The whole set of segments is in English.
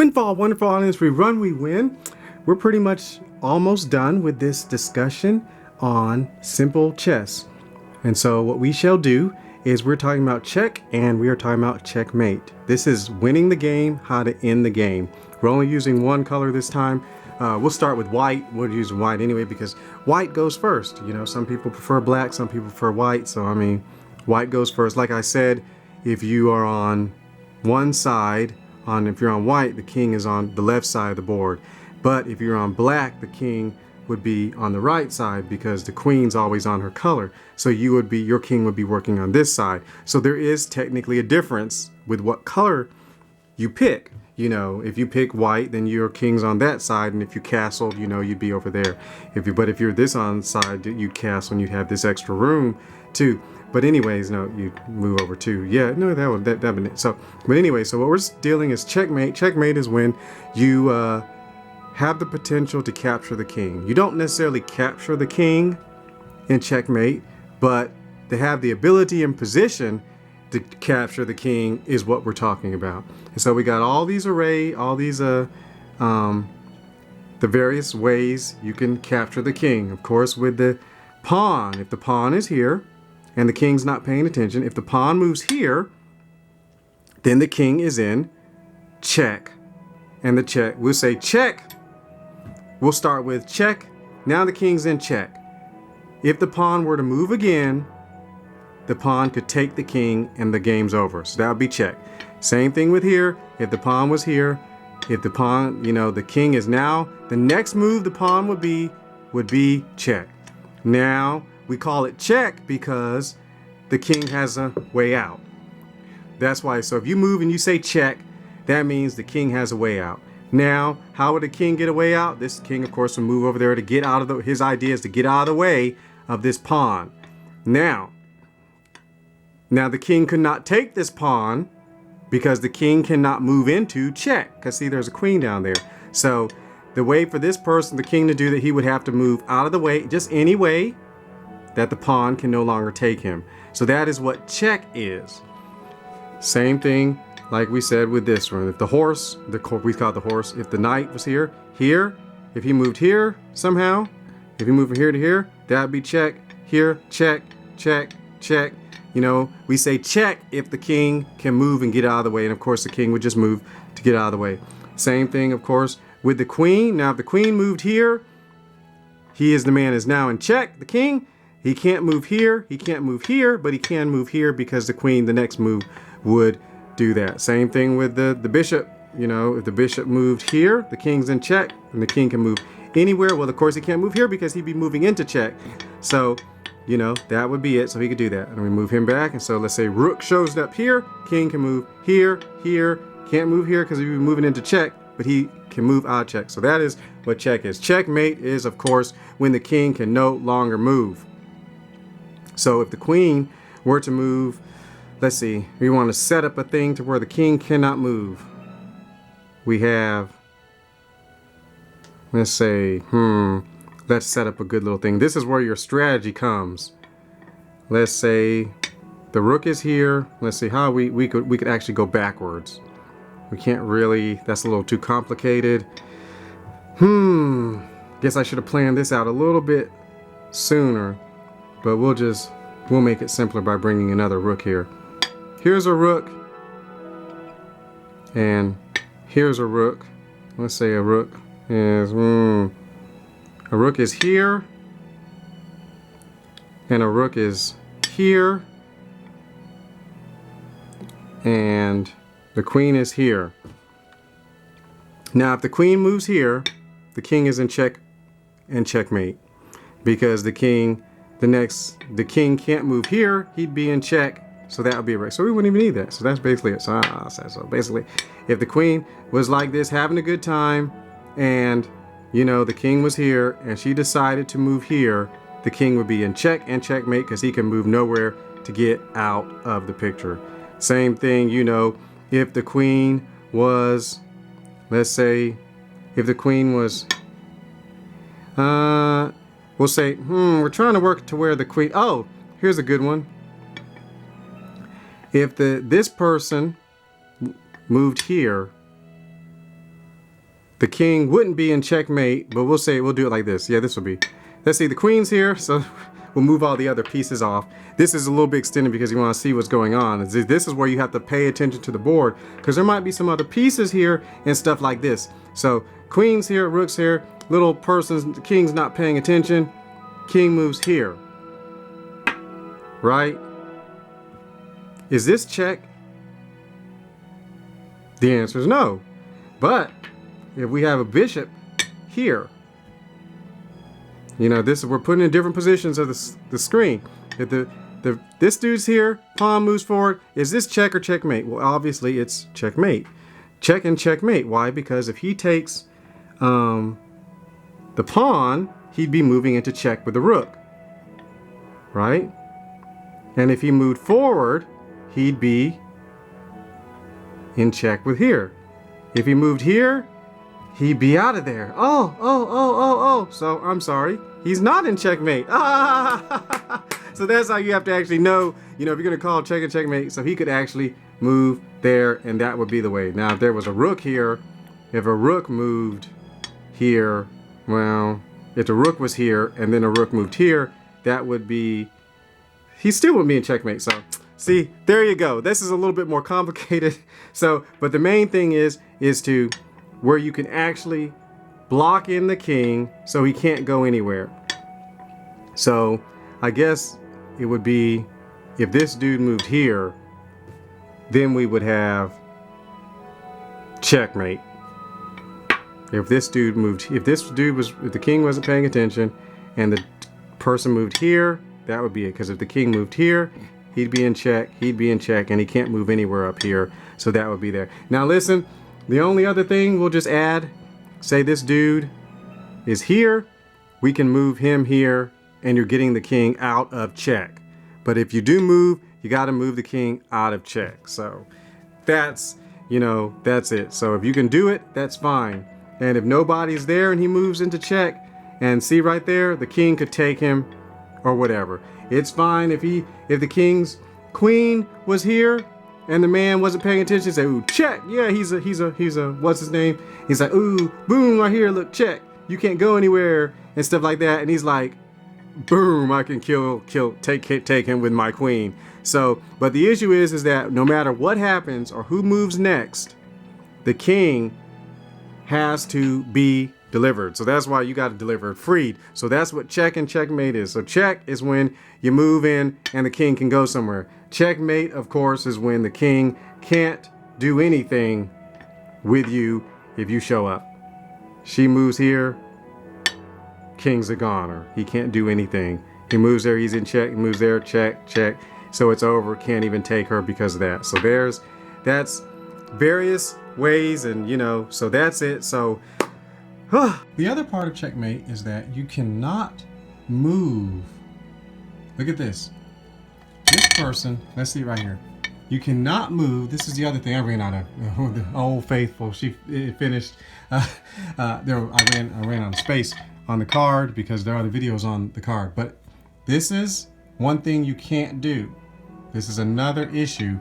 Windfall, wonderful audience, we run, we win. We're pretty much almost done with this discussion on simple chess. And so what we shall do is we're talking about check and we are talking about checkmate. This is winning the game, how to end the game. We're only using one color this time. We'll start with white. We'll use white anyway because white goes first. You know, some people prefer black, some people prefer white. So, I mean, white goes first. Like I said, if you are on one side, if you're on white, the king is on the left side of the board. But if you're on black, the king would be on the right side because the queen's always on her color. So your king would be working on this side. So there is technically a difference with what color you pick. You know, if you pick white, then your king's on that side, and if you castled, you know, you'd be over there. But if you're this on side, you'd castle and you'd have this extra room too. But anyways, no, you move over too. Yeah, no, that'd be it. So, but anyway, so what we're dealing is checkmate. Checkmate is when you have the potential to capture the king. You don't necessarily capture the king in checkmate, but to have the ability and position to capture the king is what we're talking about. And so we got all these the various ways you can capture the king. Of course, with the pawn, if the pawn is here and the king's not paying attention, if the pawn moves here, then the king is in check. And the check, we'll say check. We'll start with check. Now the king's in check. If the pawn were to move again, the pawn could take the king and the game's over. So that would be check. Same thing with here. If the pawn was here, if the pawn, you know, the king is now, the next move the pawn would be check. Now we call it check because the king has a way out. That's why, so if you move and you say check, that means the king has a way out. Now, how would the king get a way out? This king, of course, will move over there to get out of his idea is to get out of the way of this pawn. Now the king could not take this pawn because the king cannot move into check. Because see, there's a queen down there. So the way for this person, the king, to do that, he would have to move out of the way, just any way that the pawn can no longer take him. So that is what check is. Same thing like we said with this one. If the horse, we call it the horse, if the knight was here, if he moved here somehow, if he moved from here to here, that would be check. Here, check, check, check. You know, we say check if the king can move and get out of the way. And of course, the king would just move to get out of the way. Same thing, of course, with the queen. Now, if the queen moved here, the man is now in check. The king, he can't move here. He can't move here, but he can move here because the queen, the next move would do that. Same thing with the bishop. You know, if the bishop moved here, the king's in check and the king can move anywhere. Well, of course, he can't move here because he'd be moving into check. So, you know, that would be it. So he could do that. And we move him back. And so let's say rook shows up here. King can move here, here. Can't move here because he'd be moving into check, but he can move out of check. So that is what check is. Checkmate is, of course, when the king can no longer move. So if the queen were to move, let's see, we want to set up a thing to where the king cannot move. We have, let's say, let's set up a good little thing. This is where your strategy comes. Let's say the rook is here. Let's see how we could actually go backwards. We can't really, that's a little too complicated. Guess I should have planned this out a little bit sooner, but we'll make it simpler by bringing another rook here. Here's a rook, and here's a rook. Let's say a rook is here, and a rook is here, and the queen is here. Now, if the queen moves here, the king is in check and checkmate because the king can't move here. He'd be in check. So that would be a break. So we wouldn't even need that. So that's basically it. So basically, if the queen was like this, having a good time, and you know the king was here, and she decided to move here, the king would be in check and checkmate because he can move nowhere to get out of the picture. Same thing, you know, if the queen was, let's say, if the queen was, we'll say, we're trying to work to where the queen. Oh, here's a good one. If this person moved here, the king wouldn't be in checkmate, but we'll do it like this. Yeah, this will be. Let's see, the queen's here, so we'll move all the other pieces off. This is a little bit extended because you want to see what's going on. This is where you have to pay attention to the board because there might be some other pieces here and stuff like this. So queen's here, rook's here, little person's, the king's not paying attention. King moves here, right? Is this check? The answer is no. But if we have a bishop here, you know, we're putting in different positions of the screen. If this dude's here, pawn moves forward. Is this check or checkmate? Well, obviously it's checkmate. Check and checkmate. Why? Because if he takes the pawn, he'd be moving into check with the rook, right? And if he moved forward, he'd be in check with here. If he moved here, he'd be out of there. Oh. So I'm sorry. He's not in checkmate. So that's how you have to actually know, you know, if you're going to call check and checkmate. So he could actually move there and that would be the way. Now, if there was a rook here, if a rook moved here, well, if the rook was here and then a rook moved here, that would be, he still would be in checkmate. So see, there you go. This is a little bit more complicated. So, but the main thing is to where you can actually block in the king so he can't go anywhere. So I guess it would be if this dude moved here, then we would have checkmate. If this dude moved, if the king wasn't paying attention and the person moved here, that would be it. Because if the king moved here, he'd be in check, and he can't move anywhere up here. So that would be there. Now listen, the only other thing we'll just add, say this dude is here, we can move him here, and you're getting the king out of check. But if you do move, you got to move the king out of check. So that's, you know, that's it. So if you can do it, that's fine. And if nobody's there and he moves into check, and see right there, the king could take him or whatever. It's fine if the king's queen was here and the man wasn't paying attention, say, ooh, check. Yeah, he's a what's his name? He's like, ooh, boom, right here, look, check. You can't go anywhere and stuff like that. And he's like, boom, I can take him with my queen. So, but the issue is that no matter what happens or who moves next, the king has to be delivered. So that's why you got to deliver it freed. So that's what check and checkmate is. So check is when you move in and the king can go somewhere. Checkmate, of course, is when the king can't do anything with you if you show up. She moves here, king's a goner. He can't do anything. He moves there, he's in check. He moves there, check, check. So it's over. Can't even take her because of that. So that's various ways, and you know, so that's it. So the other part of checkmate is that you cannot move. Look at this. This person, let's see right here. You cannot move. This is the other thing. I ran out of the Old Faithful. She finished. I ran out of space on the card because there are the videos on the card. But this is one thing you can't do. This is another issue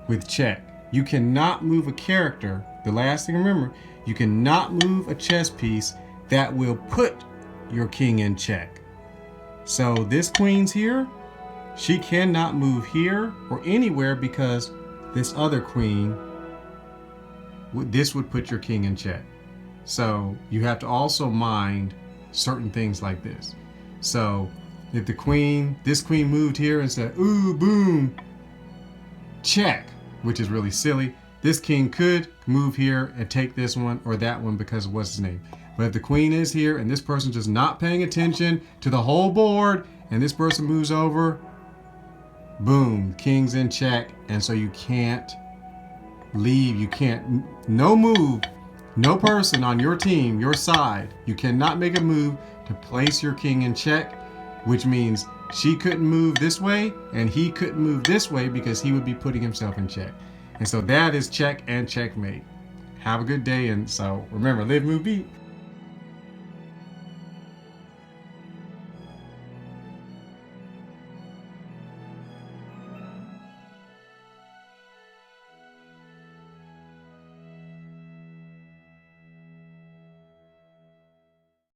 with check. You cannot move a character. The last thing, remember, you cannot move a chess piece that will put your king in check. So this queen's here. She cannot move here or anywhere because this other queen, this would put your king in check. So you have to also mind certain things like this. So if this queen moved here and said, ooh, boom, check, which is really silly. This king could move here and take this one or that one because of what's his name. But if the queen is here and this person's just not paying attention to the whole board and this person moves over, boom, king's in check. And so you can't leave. You can't, no move, no person on your team, your side. You cannot make a move to place your king in check, which means she couldn't move this way and he couldn't move this way because he would be putting himself in check. And so that is check and checkmate. Have a good day. And so remember, live, move, beat.